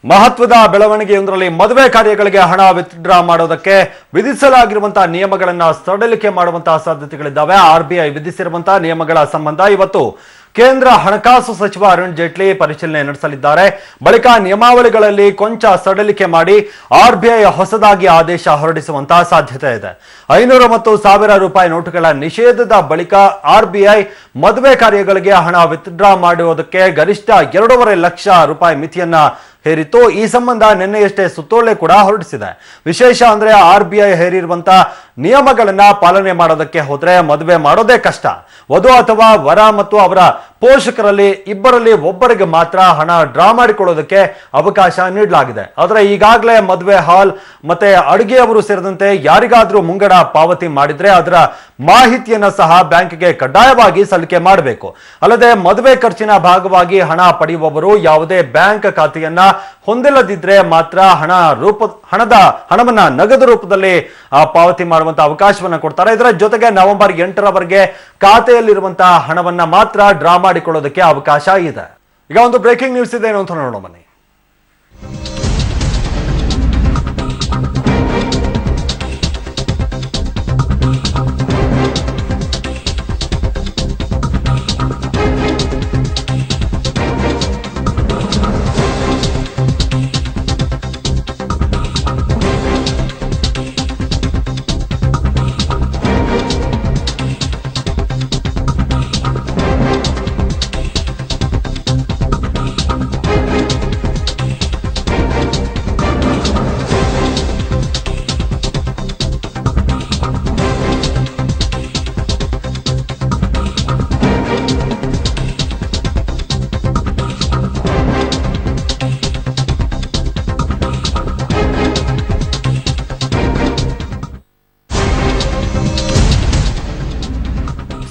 ಮಹತ್ವದ ಬೆಳವಣಿಗೆಯೊಂದರಲ್ಲಿ ಮದುವೆ ಕಾರ್ಯಗಳಿಗೆ ಹಣ ವಿತ್ಡ್ರಾ ಮಾಡೋದಕ್ಕೆ ವಿಧಿಸಲಾಗಿರುವಂತಹ ನಿಯಮಗಳನ್ನು ಸಡಿಲಿಕೆ ಮಾಡುವಂತಹ ಸಾಧ್ಯತೆಗಳಿದ್ದಾವೆ. ಆರ್ಬಿಐ ವಿಧಿಸಿರುವಂತಹ ನಿಯಮಗಳ ಸಂಬಂಧ ಇವತ್ತು ಕೇಂದ್ರ ಹಣಕಾಸು ಸಚಿವ ಅರುಣ್ ಜೇಟ್ಲಿ ಪರಿಶೀಲನೆ ನಡೆಸಲಿದ್ದಾರೆ. ಬಳಿಕ ನಿಯಮಾವಳಿಗಳಲ್ಲಿ ಕೊಂಚ ಸಡಿಲಿಕೆ ಮಾಡಿ ಆರ್ಬಿಐ ಹೊಸದಾಗಿ ಆದೇಶ ಹೊರಡಿಸುವಂತಹ ಸಾಧ್ಯತೆ ಇದೆ. 500 ಮತ್ತು 1000 ರೂಪಾಯಿ ನೋಟುಗಳ ನಿಷೇಧದ ಬಳಿಕ ಆರ್ಬಿಐ ಮದುವೆ ಕಾರ್ಯಗಳಿಗೆ ಹಣ ವಿತ್ಡ್ರಾ ಮಾಡುವುದಕ್ಕೆ ಗರಿಷ್ಠ 2.5 ಲಕ್ಷ ರೂಪಾಯಿ ಮಿತಿಯನ್ನ ಹೇರಿತ್ತು. ಈ ಸಂಬಂಧ ನಿನ್ನೆಯಷ್ಟೇ ಸುತ್ತೋಲೆ ಕೂಡ ಹೊರಡಿಸಿದೆ. ವಿಶೇಷ ಅಂದ್ರೆ ಆರ್ಬಿಐ ಹೇರಿರುವಂತಹ ನಿಯಮಗಳನ್ನ ಪಾಲನೆ ಮಾಡೋದಕ್ಕೆ ಹೋದ್ರೆ ಮದುವೆ ಮಾಡೋದೇ ಕಷ್ಟ. ವಧು ಅಥವಾ ವರ ಮತ್ತು ಅವರ ಪೋಷಕರಲ್ಲಿ ಇಬ್ಬರಲ್ಲಿ ಒಬ್ಬರಿಗೆ ಮಾತ್ರ ಹಣ ಡ್ರಾ ಮಾಡಿಕೊಳ್ಳೋದಕ್ಕೆ ಅವಕಾಶ ನೀಡಲಾಗಿದೆ. ಆದರೆ ಈಗಾಗಲೇ ಮದುವೆ ಹಾಲ್ ಮತ್ತೆ ಅಡುಗೆಯವರು ಸೇರಿದಂತೆ ಯಾರಿಗಾದ್ರೂ ಮುಂಗಡ ಪಾವತಿ ಮಾಡಿದ್ರೆ ಅದರ ಮಾಹಿತಿಯನ್ನ ಸಹ ಬ್ಯಾಂಕ್ಗೆ ಕಡ್ಡಾಯವಾಗಿ ಸಲ್ಲಿಕೆ ಮಾಡಬೇಕು. ಅಲ್ಲದೆ ಮದುವೆ ಖರ್ಚಿನ ಭಾಗವಾಗಿ ಹಣ ಪಡೆಯುವವರು ಯಾವುದೇ ಬ್ಯಾಂಕ್ ಖಾತೆಯನ್ನ ಹೊಂದಿಲ್ಲದಿದ್ರೆ ಮಾತ್ರ ಹಣವನ್ನ ನಗದು ರೂಪದಲ್ಲಿ ಪಾವತಿ ಮಾಡುವಂತಹ ಅವಕಾಶವನ್ನ ಕೊಡ್ತಾರೆ. ಇದರ ಜೊತೆಗೆ ನವೆಂಬರ್ 8ರವರೆಗೆ ಖಾತೆಯಲ್ಲಿರುವಂತಹ ಹಣವನ್ನ ಮಾತ್ರ ಡ್ರಾ ಮಾಡಿಕೊಳ್ಳೋದಕ್ಕೆ ಅವಕಾಶ ಇದೆ. ಈಗ ಒಂದು ಬ್ರೇಕಿಂಗ್ ನ್ಯೂಸ್ ಇದೆ ಏನು ಅಂತ ನೋಡೋಣ ಬನ್ನಿ.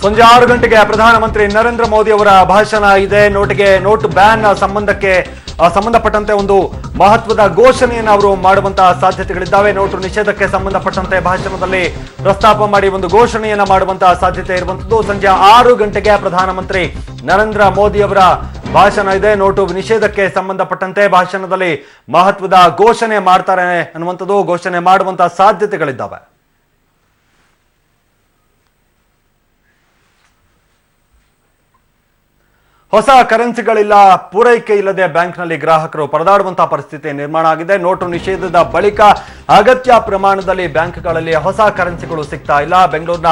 ಸಂಜೆ 6 ಗಂಟೆಗೆ ಪ್ರಧಾನಮಂತ್ರಿ ನರೇಂದ್ರ ಮೋದಿ ಅವರ ಭಾಷಣ ಇದೆ. ನೋಟ್ ಬ್ಯಾನ್ ಸಂಬಂಧಪಟ್ಟಂತೆ ಒಂದು ಮಹತ್ವದ ಘೋಷಣೆಯನ್ನು ಅವರು ಮಾಡುವಂತಹ ಸಾಧ್ಯತೆಗಳಿದ್ದಾವೆ. ನೋಟು ನಿಷೇಧಕ್ಕೆ ಸಂಬಂಧಪಟ್ಟಂತೆ ಭಾಷಣದಲ್ಲಿ ಪ್ರಸ್ತಾಪ ಮಾಡಿ ಒಂದು ಘೋಷಣೆಯನ್ನ ಮಾಡುವಂತಹ ಸಾಧ್ಯತೆ ಇರುವಂತದ್ದು. ಸಂಜೆ 6 ಗಂಟೆಗೆ ಪ್ರಧಾನಮಂತ್ರಿ ನರೇಂದ್ರ ಮೋದಿ ಅವರ ಭಾಷಣ ಇದೆ. ನೋಟು ನಿಷೇಧಕ್ಕೆ ಸಂಬಂಧಪಟ್ಟಂತೆ ಭಾಷಣದಲ್ಲಿ ಮಹತ್ವದ ಘೋಷಣೆ ಮಾಡ್ತಾರೆ ಅನ್ನುವಂಥದ್ದು, ಘೋಷಣೆ ಮಾಡುವಂತಹ ಸಾಧ್ಯತೆಗಳಿದ್ದಾವೆ. ಹೊಸ ಕರೆನ್ಸಿಗಳಿಲ್ಲ, ಪೂರೈಕೆ ಇಲ್ಲದೆ ಬ್ಯಾಂಕ್ನಲ್ಲಿ ಗ್ರಾಹಕರು ಪರದಾಡುವಂತಹ ಪರಿಸ್ಥಿತಿ ನಿರ್ಮಾಣ ಆಗಿದೆ. ನೋಟು ನಿಷೇಧದ ಬಳಿಕ ಅಗತ್ಯ ಪ್ರಮಾಣದಲ್ಲಿ ಬ್ಯಾಂಕ್ಗಳಲ್ಲಿ ಹೊಸ ಕರೆನ್ಸಿಗಳು ಸಿಗ್ತಾ ಇಲ್ಲ. ಬೆಂಗಳೂರಿನ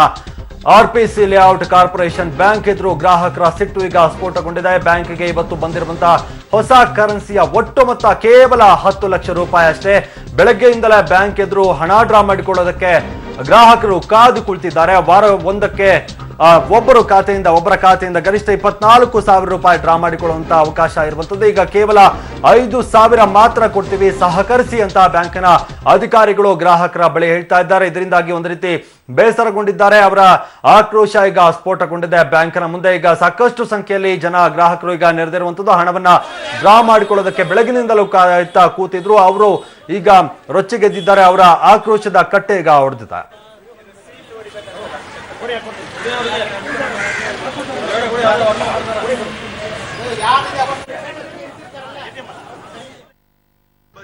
ಆರ್ಪಿಸಿ ಲೇಔಟ್ ಕಾರ್ಪೊರೇಷನ್ ಬ್ಯಾಂಕ್ ಎದುರು ಗ್ರಾಹಕರ ಸಿಟ್ಟು ಈಗ ಸ್ಫೋಟಗೊಂಡಿದೆ. ಬ್ಯಾಂಕ್ಗೆ ಇವತ್ತು ಬಂದಿರುವಂತಹ ಹೊಸ ಕರೆನ್ಸಿಯ ಒಟ್ಟು ಮೊತ್ತ ಕೇವಲ 10 ಲಕ್ಷ ರೂಪಾಯಿ ಅಷ್ಟೇ. ಬೆಳಗ್ಗೆಯಿಂದಲೇ ಬ್ಯಾಂಕ್ ಎದುರು ಹಣ ಡ್ರಾ ಮಾಡಿಕೊಳ್ಳೋದಕ್ಕೆ ಗ್ರಾಹಕರು ಕಾದು ಕುಳಿತಿದ್ದಾರೆ. ವಾರ ಒಂದಕ್ಕೆ ಒಬ್ಬರ ಖಾತೆಯಿಂದ ಗರಿಷ್ಠ 24,000 ರೂಪಾಯಿ ಡ್ರಾ ಮಾಡಿಕೊಳ್ಳುವಂತ ಅವಕಾಶ ಇರುವಂತದ್ದು. ಈಗ ಕೇವಲ 5,000 ಮಾತ್ರ ಕೊಡ್ತೀವಿ, ಸಹಕರಿಸಿ ಅಂತ ಬ್ಯಾಂಕಿನ ಅಧಿಕಾರಿಗಳು ಗ್ರಾಹಕರ ಬಳಿ ಹೇಳ್ತಾ ಇದ್ದಾರೆ. ಇದರಿಂದಾಗಿ ಒಂದು ರೀತಿ ಬೇಸರಗೊಂಡಿದ್ದಾರೆ. ಅವರ ಆಕ್ರೋಶ ಈಗ ಸ್ಫೋಟಗೊಂಡಿದೆ. ಬ್ಯಾಂಕಿನ ಮುಂದೆ ಈಗ ಸಾಕಷ್ಟು ಸಂಖ್ಯೆಯಲ್ಲಿ ಗ್ರಾಹಕರು ಈಗ ನೆರೆದಿರುವಂತದ್ದು. ಹಣವನ್ನ ಡ್ರಾ ಮಾಡಿಕೊಳ್ಳೋದಕ್ಕೆ ಬೆಳಗಿನಿಂದಲೂ ಕೂತಿದ್ರು. ಅವರು ಈಗ ರೊಚ್ಚಿಗೆದ್ದಿದ್ದಾರೆ. ಅವರ ಆಕ್ರೋಶದ ಕಟ್ಟೆ ಈಗ ಹೊಡೆದಿದೆ.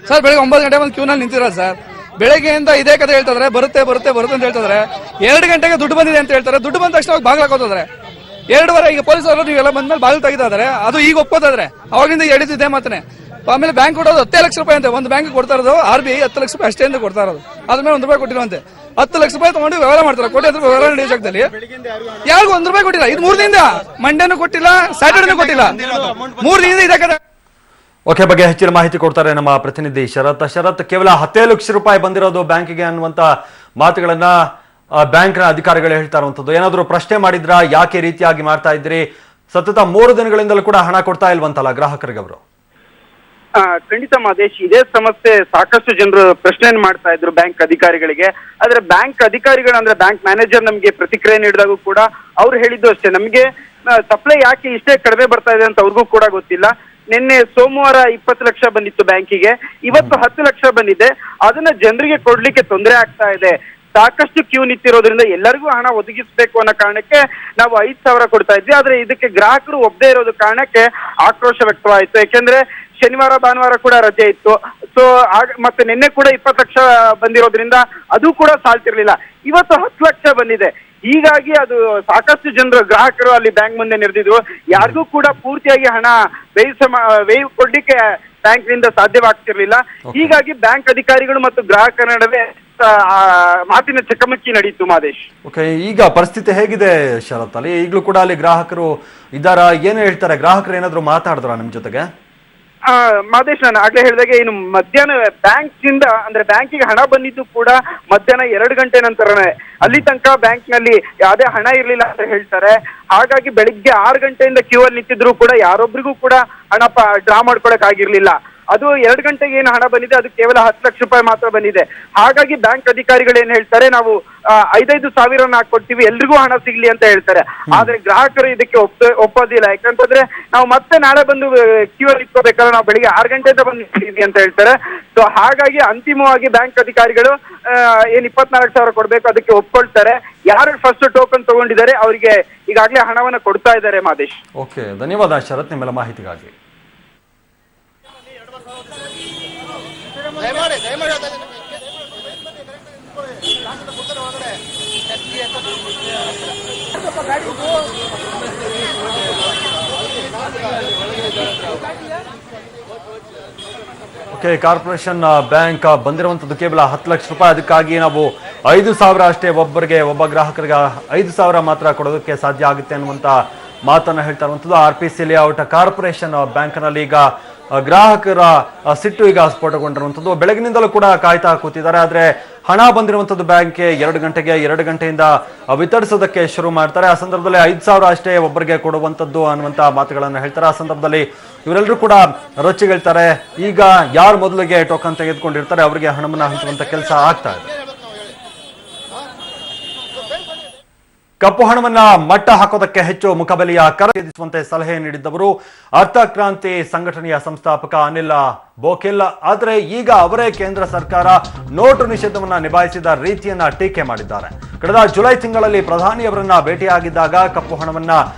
ಸರ್ ಬೆಳಗ್ಗೆ 9 ಗಂಟೆ ಬಂದು ಕ್ಯೂನಲ್ಲಿ ನಿಂತಿರ ಸರ್. ಬೆಳಗ್ಗೆಯಿಂದ ಇದೇ ಕಥೆ ಹೇಳ್ತಾರೆ, ಬರುತ್ತೆ ಅಂತ ಹೇಳ್ತಾರೆ. 2 ಗಂಟೆಗೆ ದುಡ್ಡು ಬಂದಿದೆ ಅಂತ ಹೇಳ್ತಾರೆ. ದುಡ್ಡು ಬಂದ ತಕ್ಷಣ ಬಾಗಿಲು ಹಾಕೋತಾರೆ. 2:30 ಈಗ ಪೊಲೀಸರು ನೀವೆಲ್ಲ ಬಂದ್ಮೇಲೆ ಬಾಗಿಲು ತೆಗಿತಾ ಇದಾರೆ. ಅದು ಈಗ ಒಪ್ಪೋದಾದ್ರೆ ಅವಾಗಿಂದ ಹೇಳಿದ್ದೆ ಮಾತನೆ. ಆಮೇಲೆ ಬ್ಯಾಂಕ್ ಕೊಡೋದು 10 ಲಕ್ಷ ರೂಪಾಯಿ ಅಂತೆ. ಒಂದು ಬ್ಯಾಂಕ್ ಕೊಡ್ತಾ ಇರೋದು ಆರ್ಬಿಐ 10 ಲಕ್ಷ ರೂಪಾಯಿ ಅಷ್ಟೇ ಅಂತ ಕೊಡ್ತಾ ಇರೋದು. ಅದ್ಮೇಲೆ 1 ರೂಪಾಯಿ ಕೊಟ್ಟಿರುವಂತೆ 10 ಲಕ್ಷ ರೂಪಾಯಿ ತಗೊಂಡು ವ್ಯವಹಾರ ಮಾಡ್ತಾರೆ. ಕೋಟಿ ವ್ಯವಹಾರ ನಡೆಯೋ ಜಾಗದಲ್ಲಿ ಯಾರಿಗೂ 1 ರೂಪಾಯಿ ಕೊಟ್ಟಿಲ್ಲ. ಇದು 3 ದಿನದಿಂದ, ಮಂಡೇನು ಕೊಟ್ಟಿಲ್ಲ, ಸ್ಯಾಟರ್ಡೇನು ಕೊಟ್ಟಿಲ್ಲ, 3 ದಿನದಿಂದ ಇದೆ. ಓಕೆ, ಬಗ್ಗೆ ಹೆಚ್ಚಿನ ಮಾಹಿತಿ ಕೊಡ್ತಾರೆ ನಮ್ಮ ಪ್ರತಿನಿಧಿ ಶರತ್. ಕೇವಲ 10 ಲಕ್ಷ ರೂಪಾಯಿ ಬಂದಿರೋದು ಬ್ಯಾಂಕಿಗೆ ಅನ್ನುವಂತ ಮಾತುಗಳನ್ನ ಬ್ಯಾಂಕ್ನ ಅಧಿಕಾರಿಗಳು ಹೇಳ್ತಾ ಇರುವಂತದ್ದು. ಏನಾದ್ರು ಪ್ರಶ್ನೆ ಮಾಡಿದ್ರ, ಯಾಕೆ ರೀತಿಯಾಗಿ ಮಾಡ್ತಾ ಇದ್ರಿ? ಸತತ 3 ದಿನಗಳಿಂದಲೂ ಕೂಡ ಹಣ ಕೊಡ್ತಾ ಇಲ್ವಂತಲ್ಲ ಗ್ರಾಹಕರಿಗೆ ಅವರು? ಖಂಡಿತ ಮಾದೇಶ್, ಇದೇ ಸಮಸ್ಯೆ ಸಾಕಷ್ಟು ಜನರು ಪ್ರಶ್ನೆ ಮಾಡ್ತಾ ಇದ್ರು ಬ್ಯಾಂಕ್ ಅಧಿಕಾರಿಗಳಿಗೆ. ಆದ್ರೆ ಬ್ಯಾಂಕ್ ಅಧಿಕಾರಿಗಳು ಅಂದ್ರೆ ಬ್ಯಾಂಕ್ ಮ್ಯಾನೇಜರ್ ನಮ್ಗೆ ಪ್ರತಿಕ್ರಿಯೆ ನೀಡಿದಾಗೂ ಕೂಡ ಅವ್ರು ಹೇಳಿದ್ದು ಅಷ್ಟೇ, ನಮ್ಗೆ ಸಪ್ಲೈ ಯಾಕೆ ಇಷ್ಟೇ ಕಡಿಮೆ ಬರ್ತಾ ಇದೆ ಅಂತ ಅವ್ರಿಗೂ ಕೂಡ ಗೊತ್ತಿಲ್ಲ. ನಿನ್ನೆ ಸೋಮವಾರ 20 ಲಕ್ಷ ಬಂದಿತ್ತು ಬ್ಯಾಂಕಿಗೆ, ಇವತ್ತು 10 ಲಕ್ಷ ಬಂದಿದೆ. ಅದನ್ನ ಜನರಿಗೆ ಕೊಡ್ಲಿಕ್ಕೆ ತೊಂದರೆ ಆಗ್ತಾ ಇದೆ. ಸಾಕಷ್ಟು ಕ್ಯೂ ನಿಂತಿರೋದ್ರಿಂದ ಎಲ್ಲರಿಗೂ ಹಣ ಒದಗಿಸಬೇಕು ಅನ್ನೋ ಕಾರಣಕ್ಕೆ ನಾವು 5,000 ಕೊಡ್ತಾ ಇದ್ವಿ. ಆದ್ರೆ ಇದಕ್ಕೆ ಗ್ರಾಹಕರು ಒಪ್ಪದೇ ಇರೋದು ಕಾರಣಕ್ಕೆ ಆಕ್ರೋಶ ವ್ಯಕ್ತವಾಯಿತು. ಯಾಕೆಂದ್ರೆ ಶನಿವಾರ ಭಾನುವಾರ ಕೂಡ ರಜೆ ಇತ್ತು. ಸೊ ಮತ್ತೆ ನಿನ್ನೆ ಕೂಡ 20 ಲಕ್ಷ ಬಂದಿರೋದ್ರಿಂದ ಅದು ಕೂಡ ಸಾಲ್ತಿರ್ಲಿಲ್ಲ. ಇವತ್ತು 10 ಲಕ್ಷ ಬಂದಿದೆ. ಹೀಗಾಗಿ ಅದು ಸಾಕಷ್ಟು ಜನರು ಗ್ರಾಹಕರು ಅಲ್ಲಿ ಬ್ಯಾಂಕ್ ಮುಂದೆ ನೆರೆದಿದ್ರು. ಯಾರಿಗೂ ಕೂಡ ಪೂರ್ತಿಯಾಗಿ ಹಣ ವ್ಯಯ ಕೊಡ್ಲಿಕ್ಕೆ ಬ್ಯಾಂಕ್ ನಿಂದ ಸಾಧ್ಯವಾಗ್ತಿರ್ಲಿಲ್ಲ. ಹೀಗಾಗಿ ಬ್ಯಾಂಕ್ ಅಧಿಕಾರಿಗಳು ಮತ್ತು ಗ್ರಾಹಕರ ನಡುವೆ ಮಾತಿನ ಚಕಮಕಿ ನಡೀತು. ಮಾದೇಶ್, ಓಕೆ, ಈಗ ಪರಿಸ್ಥಿತಿ ಹೇಗಿದೆ ಶರತ್? ಅಲ್ಲಿ ಈಗಲೂ ಕೂಡ ಅಲ್ಲಿ ಗ್ರಾಹಕರು ಇದ್ದಾರಾ? ಏನು ಹೇಳ್ತಾರೆ ಗ್ರಾಹಕರು? ಏನಾದ್ರು ಮಾತಾಡಿದ್ರ ನಿಮ್ ಜೊತೆಗೆ? ಮಾದೇಶ್, ನಾನು ಆಗ್ಲೇ ಹೇಳಿದಾಗೆ ಇನ್ನು ಮಧ್ಯಾಹ್ನ ಬ್ಯಾಂಕಿಗೆ ಹಣ ಬಂದಿದ್ದು ಕೂಡ ಮಧ್ಯಾಹ್ನ 2 ಗಂಟೆ ನಂತರನೇ. ಅಲ್ಲಿ ತನಕ ಬ್ಯಾಂಕ್ ನಲ್ಲಿ ಯಾವುದೇ ಹಣ ಇರ್ಲಿಲ್ಲ ಅಂತ ಹೇಳ್ತಾರೆ. ಹಾಗಾಗಿ ಬೆಳಿಗ್ಗೆ 6 ಗಂಟೆಯಿಂದ ಕ್ಯೂ ಅಲ್ಲಿ ನಿಂತಿದ್ರು ಕೂಡ ಯಾರೊಬ್ರಿಗೂ ಕೂಡ ಹಣ ಡ್ರಾ ಮಾಡ್ಕೊಳಕ್ ಆಗಿರ್ಲಿಲ್ಲ. ಅದು 2 ಗಂಟೆಗೆ ಏನು ಹಣ ಬಂದಿದೆ ಅದು ಕೇವಲ 10 ಲಕ್ಷ ರೂಪಾಯಿ ಮಾತ್ರ ಬಂದಿದೆ. ಹಾಗಾಗಿ ಬ್ಯಾಂಕ್ ಅಧಿಕಾರಿಗಳು ಏನ್ ಹೇಳ್ತಾರೆ, ನಾವು 5,5 ಸಾವಿರನ ಹಾಕೊಡ್ತೀವಿ, ಎಲ್ರಿಗೂ ಹಣ ಸಿಗ್ಲಿ ಅಂತ ಹೇಳ್ತಾರೆ. ಆದ್ರೆ ಗ್ರಾಹಕರು ಇದಕ್ಕೆ ಒಪ್ಪೋದಿಲ್ಲ. ಯಾಕಂತಂದ್ರೆ ನಾವು ಮತ್ತೆ ನಾಳೆ ಬಂದು ಕ್ಯೂ ಅಲ್ಲಿ ಇಟ್ಕೋಬೇಕಲ್ಲ, ನಾವು ಬೆಳಿಗ್ಗೆ 6 ಗಂಟೆಯಿಂದ ಬಂದಿದ್ದೀವಿ ಅಂತ ಹೇಳ್ತಾರೆ. ಸೊ ಹಾಗಾಗಿ ಅಂತಿಮವಾಗಿ ಬ್ಯಾಂಕ್ ಅಧಿಕಾರಿಗಳು ಏನ್ 24 ಸಾವಿರ ಕೊಡ್ಬೇಕು ಅದಕ್ಕೆ ಒಪ್ಕೊಳ್ತಾರೆ. ಯಾರು ಫಸ್ಟ್ ಟೋಕನ್ ತಗೊಂಡಿದ್ದಾರೆ ಅವರಿಗೆ ಈಗಾಗಲೇ ಹಣವನ್ನ ಕೊಡ್ತಾ ಇದ್ದಾರೆ. ಮಾದೇಶ್, ಓಕೆ, ಧನ್ಯವಾದ ಶರತ್ ನಿಮ್ಮೆಲ್ಲ ಮಾಹಿತಿಗಾಗಿ. ಓಕೆ, ಕಾರ್ಪೊರೇಷನ್ ಬ್ಯಾಂಕ್ ಬಂದಿರುವಂತದ್ದು ಕೇವಲ 10 ಲಕ್ಷ ರೂಪಾಯಿ. ಅದಕ್ಕಾಗಿ ನಾವು 5,000 ಅಷ್ಟೇ, ಒಬ್ಬ ಗ್ರಾಹಕರಿಗೆ 5,000 ಮಾತ್ರ ಕೊಡೋದಕ್ಕೆ ಸಾಧ್ಯ ಆಗುತ್ತೆ ಅನ್ನುವಂತ ಮಾತನ್ನ ಹೇಳ್ತಾ ಇರುವಂತದ್ದು. RPC ಲೇಔಟ್ ಕಾರ್ಪೊರೇಷನ್ ಬ್ಯಾಂಕ್ನಲ್ಲಿ ಈಗ ಗ್ರಾಹಕರ ಸಿಟ್ಟು ಈಗ ಸ್ಫೋಟಗೊಂಡಿರುವಂಥದ್ದು. ಬೆಳಗಿನಿಂದಲೂ ಕೂಡ ಕಾಯ್ತಾ ಕೂತಿದ್ದಾರೆ. ಆದರೆ ಹಣ ಬಂದಿರುವಂಥದ್ದು ಬ್ಯಾಂಕ್ಗೆ 2 ಗಂಟೆಯಿಂದ ವಿತರಿಸೋದಕ್ಕೆ ಶುರು ಮಾಡ್ತಾರೆ. ಆ ಸಂದರ್ಭದಲ್ಲಿ 5,000 ಅಷ್ಟೇ ಒಬ್ಬರಿಗೆ ಕೊಡುವಂಥದ್ದು ಅನ್ನುವಂಥ ಮಾತುಗಳನ್ನು ಹೇಳ್ತಾರೆ. ಆ ಸಂದರ್ಭದಲ್ಲಿ ಇವರೆಲ್ಲರೂ ಕೂಡ ರೊಚ್ಚಿಗೆಳ್ತಾರೆ. ಈಗ ಯಾರು ಮೊದಲಿಗೆ ಟೋಕನ್ ತೆಗೆದುಕೊಂಡಿರ್ತಾರೆ ಅವರಿಗೆ ಹಣವನ್ನು ಹಂಚುವಂಥ ಕೆಲಸ ಆಗ್ತಾ ಇದೆ. ಕಪ್ಪು ಹಣವನ್ನ ಮಟ್ಟ ಹಾಕೋದಕ್ಕೆ ಹೆಚ್ಚು ಮುಖಬೆಲೆಯ ಕರ ವಿಧಿಸುವಂತೆ ಸಲಹೆ ನೀಡಿದ್ದವರು ಅರ್ಥಕ್ರಾಂತಿ ಸಂಘಟನೆಯ ಸಂಸ್ಥಾಪಕ ಅನಿಲ್ ಬೋಕೆಲ್. ಆದರೆ ಈಗ ಅವರೇ ಕೇಂದ್ರ ಸರ್ಕಾರ ನೋಟು ನಿಷೇಧವನ್ನ ನಿಭಾಯಿಸಿದ ರೀತಿಯನ್ನ ಟೀಕೆ ಮಾಡಿದ್ದಾರೆ. ಕಳೆದ ಜುಲೈ ತಿಂಗಳಲ್ಲಿ ಪ್ರಧಾನಿಯವರನ್ನ ಭೇಟಿಯಾಗಿದ್ದಾಗ ಕಪ್ಪು ಹಣವನ್ನ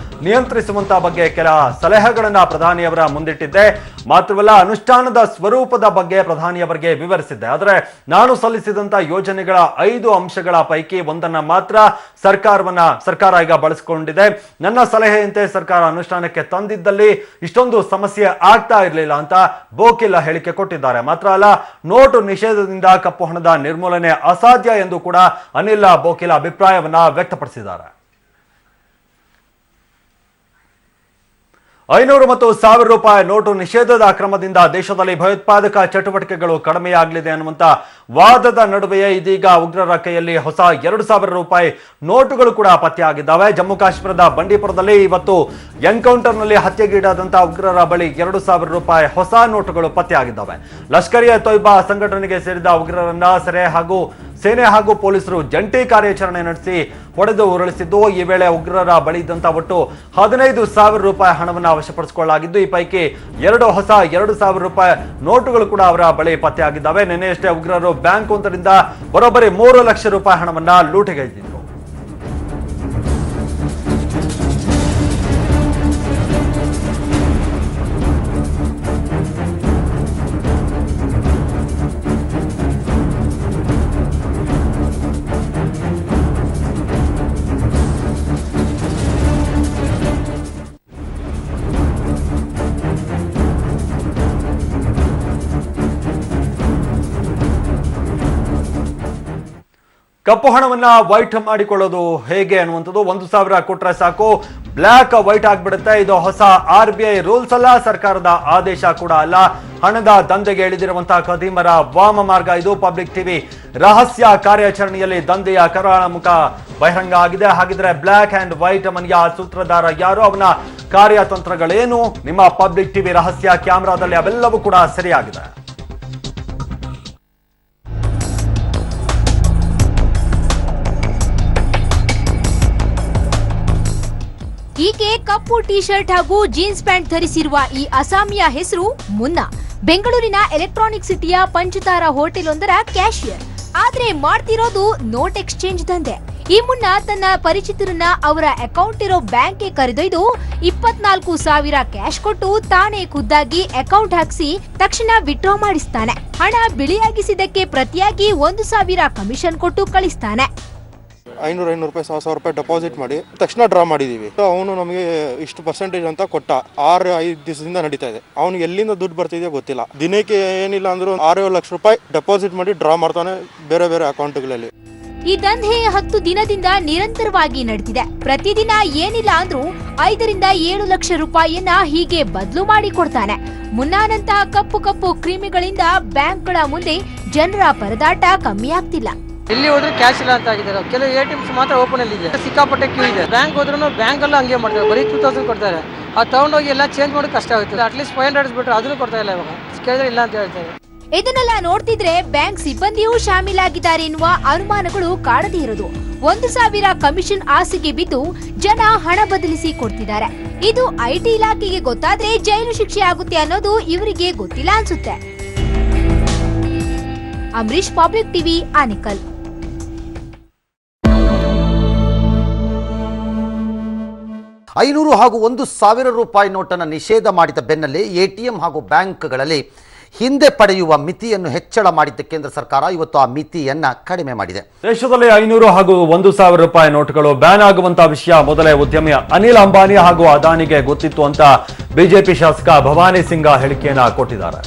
ನಿಯಂತ್ರಿಸುವಂತ ಬಗ್ಗೆ ಕೆಲ ಸಲಹೆಗಳನ್ನ ಪ್ರಧಾನಿಯವರ ಮುಂದಿಟ್ಟಿದ್ದೆ. ಮಾತ್ರವಲ್ಲ, ಅನುಷ್ಠಾನದ ಸ್ವರೂಪದ ಬಗ್ಗೆ ಪ್ರಧಾನಿಯವರಿಗೆ ವಿವರಿಸಿದ್ದೆ. ಆದರೆ ನಾನು ಸಲ್ಲಿಸಿದಂತ ಯೋಜನೆಗಳ 5 ಅಂಶಗಳ ಪೈಕಿ ಒಂದನ್ನ ಮಾತ್ರ ಸರ್ಕಾರ ಈಗ ಬಳಸಿಕೊಂಡಿದೆ. ನನ್ನ ಸಲಹೆಯಂತೆ ಸರ್ಕಾರ ಅನುಷ್ಠಾನಕ್ಕೆ ತಂದಿದ್ದಲ್ಲಿ ಇಷ್ಟೊಂದು ಸಮಸ್ಯೆ ಆಗ್ತಾ ಇರಲಿಲ್ಲ ಅಂತ ಬೋಕಿಲ್ ಹೇಳಿಕೆ ಕೊಟ್ಟಿದ್ದಾರೆ. ಮಾತ್ರ ಅಲ್ಲ, ನೋಟು ನಿಷೇಧದಿಂದ ಕಪ್ಪು ಹಣದ ನಿರ್ಮೂಲನೆ ಅಸಾಧ್ಯ ಎಂದು ಕೂಡ ಅನಿಲ್ ಬೋಕಿಲ್ ಅಭಿಪ್ರಾಯವನ್ನ ವ್ಯಕ್ತಪಡಿಸಿದ್ದಾರೆ. 500 ಮತ್ತು 1,000 ರೂಪಾಯಿ ನೋಟು ನಿಷೇಧದ ಕ್ರಮದಿಂದ ದೇಶದಲ್ಲಿ ಭಯೋತ್ಪಾದಕ ಚಟುವಟಿಕೆಗಳು ಕಡಿಮೆಯಾಗಲಿದೆ ಅನ್ನುವಂತ ವಾದದ ನಡುವೆಯೇ ಇದೀಗ ಉಗ್ರರ ಕೈಯಲ್ಲಿ ಹೊಸ 2,000 ರೂಪಾಯಿ ನೋಟುಗಳು ಕೂಡ ಪತ್ತೆಯಾಗಿದ್ದಾವೆ. ಜಮ್ಮು ಕಾಶ್ಮೀರದ ಬಂಡೀಪುರದಲ್ಲಿ ಇವತ್ತು ಎನ್ಕೌಂಟರ್ನಲ್ಲಿ ಹತ್ಯೆಗೀಡಾದಂತಹ ಉಗ್ರರ ಬಳಿ 2,000 ರೂಪಾಯಿ ಹೊಸ ನೋಟುಗಳು ಪತ್ತೆಯಾಗಿದ್ದಾವೆ. ಲಷ್ಕರ್ ಎ ತೊಯ್ಬಾ ಸಂಘಟನೆಗೆ ಸೇರಿದ ಉಗ್ರರನ್ನ ಸೇನೆ ಹಾಗೂ ಪೊಲೀಸರು ಜಂಟಿ ಕಾರ್ಯಾಚರಣೆ ನಡೆಸಿ ಹೊಡೆದು ಉರುಳಿಸಿದ್ದು. ಈ ವೇಳೆ ಉಗ್ರರ ಬಳಿ ಇದ್ದಂತಹ ಒಟ್ಟು 15,000 ರೂಪಾಯಿ ಹಣವನ್ನು ವಶಪಡಿಸಿಕೊಳ್ಳಲಾಗಿದ್ದು, ಈ ಪೈಕಿ 2 ಹೊಸ 2,000 ರೂಪಾಯಿ ನೋಟುಗಳು ಕೂಡ ಅವರ ಬಳಿ ಪತ್ತೆಯಾಗಿದ್ದಾವೆ. ನಿನ್ನೆಯಷ್ಟೇ ಉಗ್ರರು ಬ್ಯಾಂಕ್ ಒಂದರಿಂದ ಬರೋಬ್ಬರಿ 3 ಲಕ್ಷ ರೂಪಾಯಿ ಹಣವನ್ನ ಲೂಟಿಗೈದಿದ್ರು. ಕಪ್ಪು ಹಣವನ್ನ ವೈಟ್ ಮಾಡಿಕೊಳ್ಳೋದು ಹೇಗೆ ಅನ್ನುವಂಥದ್ದು. 1,000 ಕೊಟ್ರೆ ಸಾಕು, ಬ್ಲಾಕ್ ವೈಟ್ ಆಗ್ಬಿಡುತ್ತೆ. ಇದು ಹೊಸ RBI ರೂಲ್ಸ್ ಅಲ್ಲ, ಸರ್ಕಾರದ ಆದೇಶ ಕೂಡ ಅಲ್ಲ. ಹಣದ ದಂಧೆಗೆ ಇಳಿದಿರುವಂತಹ ಖದೀಮರ ವಾಮ ಮಾರ್ಗ ಇದು. ಪಬ್ಲಿಕ್ ಟಿವಿ ರಹಸ್ಯ ಕಾರ್ಯಾಚರಣೆಯಲ್ಲಿ ದಂಧೆಯ ಕರಾಳ ಮುಖ ಬಹಿರಂಗ ಆಗಿದೆ. ಹಾಗಿದ್ರೆ ಬ್ಲಾಕ್ ಅಂಡ್ ವೈಟ್ ಮನಿಯ ಸೂತ್ರಧಾರ ಯಾರು, ಅವನ ಕಾರ್ಯತಂತ್ರಗಳೇನು? ನಿಮ್ಮ ಪಬ್ಲಿಕ್ ಟಿವಿ ರಹಸ್ಯ ಕ್ಯಾಮೆರಾದಲ್ಲಿ ಅವೆಲ್ಲವೂ ಕೂಡ ಸರಿಯಾಗಿದೆ. ಈಕೆ ಕಪ್ಪು ಟಿ ಶರ್ಟ್ ಹಾಗೂ ಜೀನ್ಸ್ ಪ್ಯಾಂಟ್ ಧರಿಸಿರುವ ಈ ಅಸಾಮಿಯ ಹೆಸರು ಮುನ್ನಾ. ಬೆಂಗಳೂರಿನ ಎಲೆಕ್ಟ್ರಾನಿಕ್ ಸಿಟಿಯ ಪಂಚತಾರ ಹೋಟೆಲ್ ಒಂದರ ಕ್ಯಾಶಿಯರ್. ಆದ್ರೆ ಮಾಡ್ತಿರೋದು ನೋಟ್ ಎಕ್ಸ್ಚೇಂಜ್ ದಂಧೆ. ಈ ಮುನ್ನ ತನ್ನ ಪರಿಚಿತರನ್ನ ಅವರ ಅಕೌಂಟ್ ಇರೋ ಬ್ಯಾಂಕ್ಗೆ ಕರೆದೊಯ್ದು 24,000 ಕ್ಯಾಶ್ ಕೊಟ್ಟು ತಾನೇ ಖುದ್ದಾಗಿ ಅಕೌಂಟ್ ಹಾಕಿಸಿ ತಕ್ಷಣ ವಿತ್ಡ್ರಾ ಮಾಡಿಸ್ತಾನೆ. ಹಣ ಬಿಳಿಯಾಗಿಸಿದ್ದಕ್ಕೆ ಪ್ರತಿಯಾಗಿ 1,000 ಕಮಿಷನ್ ಕೊಟ್ಟು ಕಳಿಸ್ತಾನೆ. 500 ರೂಪಾಯಿ 1,000 ರೂಪಾಯಿ ಡೆಪಾಸಿಟ್ ಮಾಡಿ ತಕ್ಷಣ ಡ್ರಾ ಮಾಡಿದೀವಿ. ಅವನು ನಮಗೆ ಇಷ್ಟು ಪರ್ಸೆಂಟೇಜ್ ಅಂತ ಕೊಟ್ಟ. 6-5 ದಿವಸದಿಂದ ನಡೀತಾ ಇದೆ. ಅವ್ನಿಗೆ ಎಲ್ಲಿಂದ ದುಡ್ಡು ಬರ್ತಿದೆಯೋ ಗೊತ್ತಿಲ್ಲ. ದಿನಕ್ಕೆ ಏನಿಲ್ಲ ಅಂದ್ರೂ 6-7 ಲಕ್ಷ ರೂಪಾಯಿ ಡೆಪಾಸಿಟ್ ಮಾಡಿ ಡ್ರಾ ಮಾಡ್ತಾನೆ ಬೇರೆ ಬೇರೆ ಅಕೌಂಟ್ಗಳಲ್ಲಿ. ಈ ದಂಧೆ 10 ದಿನದಿಂದ ನಿರಂತರವಾಗಿ ನಡೆದಿದೆ. ಪ್ರತಿದಿನ ಏನಿಲ್ಲ ಅಂದ್ರೂ 5ರಿಂದ 7 ಲಕ್ಷ ರೂಪಾಯಿಯನ್ನ ಹೀಗೆ ಬದಲು ಮಾಡಿ ಕೊಡ್ತಾನೆ. ಮುನ್ನಾನಂತಹ ಕಪ್ಪು ಕ್ರಿಮಿಗಳಿಂದ ಬ್ಯಾಂಕ್ಗಳ ಮುಂದೆ ಜನರ ಪರದಾಟ ಕಮ್ಮಿ ಆಗ್ತಿಲ್ಲ. ಎಲ್ಲಿ ಹೋದ್ರೆ ಕ್ಯಾಶ್ ಇಲ್ಲ ಅಂತ ಆಗಿದ್ದಾರೆ. ಕೆಲವು ATMs ಮಾತ್ರ ಓಪನ್ ಅಲ್ಲಿ ಇದೆ. ಸಿಕ್ಕಾಪಟ್ಟೆ ಕ್ಯೂ ಇದೆ. ಬ್ಯಾಂಕ್ ಹೋದ್ರೂ ಬ್ಯಾಂಕ್ ಅಲ್ಲೂ ಹಂಗೆ ಮಾಡ್ತಾರೆ. ಬರೀ 2,000 ಕೊಡ್ತಾರೆ. ಆ ತಗೊಂಡೋಗಿ ಎಲ್ಲ ಚೇಂಜ್ ಮಾಡೋಕೆ ಕಷ್ಟ ಆಗುತ್ತೆ. ಅಟ್ಲೀಸ್ಟ್ 500 ಬಿಟ್ಟರೆ ಅದನ್ನು ಕೊಡ್ತಾ ಇಲ್ಲ. ಇವಾಗ ಕೇಳಿದ್ರೆ ಇಲ್ಲ ಅಂತ ಹೇಳ್ತಾರೆ. ಇದನ್ನೆಲ್ಲ ನೋಡ್ತಿದ್ರೆ ಬ್ಯಾಂಕ್ ಸಿಬ್ಬಂದಿಯೂ ಶಾಮೀಲಾಗಿದ್ದಾರೆ ಎನ್ನುವ ಅನುಮಾನಗಳು ಕಾಡದೇ ಇರೋದು. 1,000 ಕಮಿಷನ್ ಆಸೆಗೆ ಬಿದ್ದು ಜನ ಹಣ ಬದಲಿಸಿ ಕೊಡ್ತಿದ್ದಾರೆ. ಇದು IT ಇಲಾಖೆಗೆ ಗೊತ್ತಾದ್ರೆ ಜೈಲು ಶಿಕ್ಷೆ ಆಗುತ್ತೆ ಅನ್ನೋದು ಇವರಿಗೆ ಗೊತ್ತಿಲ್ಲ ಅನ್ಸುತ್ತೆ. Amaresh, public TV, Anekal. $500 ಹಾಗೂ 1,000 ರೂಪಾಯಿ ನೋಟನ್ನು ನಿಷೇಧ ಮಾಡಿದ ಬೆನ್ನಲ್ಲೇ ATM ಹಾಗೂ ಬ್ಯಾಂಕ್ಗಳಲ್ಲಿ ಹಿಂದೆ ಪಡೆಯುವ ಮಿತಿಯನ್ನು ಹೆಚ್ಚಳ ಮಾಡಿದ್ದ ಕೇಂದ್ರ ಸರ್ಕಾರ ಇವತ್ತು ಆ ಮಿತಿಯನ್ನ ಕಡಿಮೆ ಮಾಡಿದೆ. ದೇಶದಲ್ಲಿ 500 ಹಾಗೂ 1,000 ರೂಪಾಯಿ ನೋಟುಗಳು ಬ್ಯಾನ್ ಆಗುವಂತಹ ವಿಷಯ ಮೊದಲೇ ಉದ್ಯಮಿ ಅನಿಲ್ ಅಂಬಾನಿ ಹಾಗೂ ಅದಾನಿಗೆ ಗೊತ್ತಿತ್ತು ಅಂತ ಬಿಜೆಪಿ ಶಾಸಕ ಭವಾನಿ ಸಿಂಗ್ ಹೇಳಿಕೆಯನ್ನ ಕೊಟ್ಟಿದ್ದಾರೆ.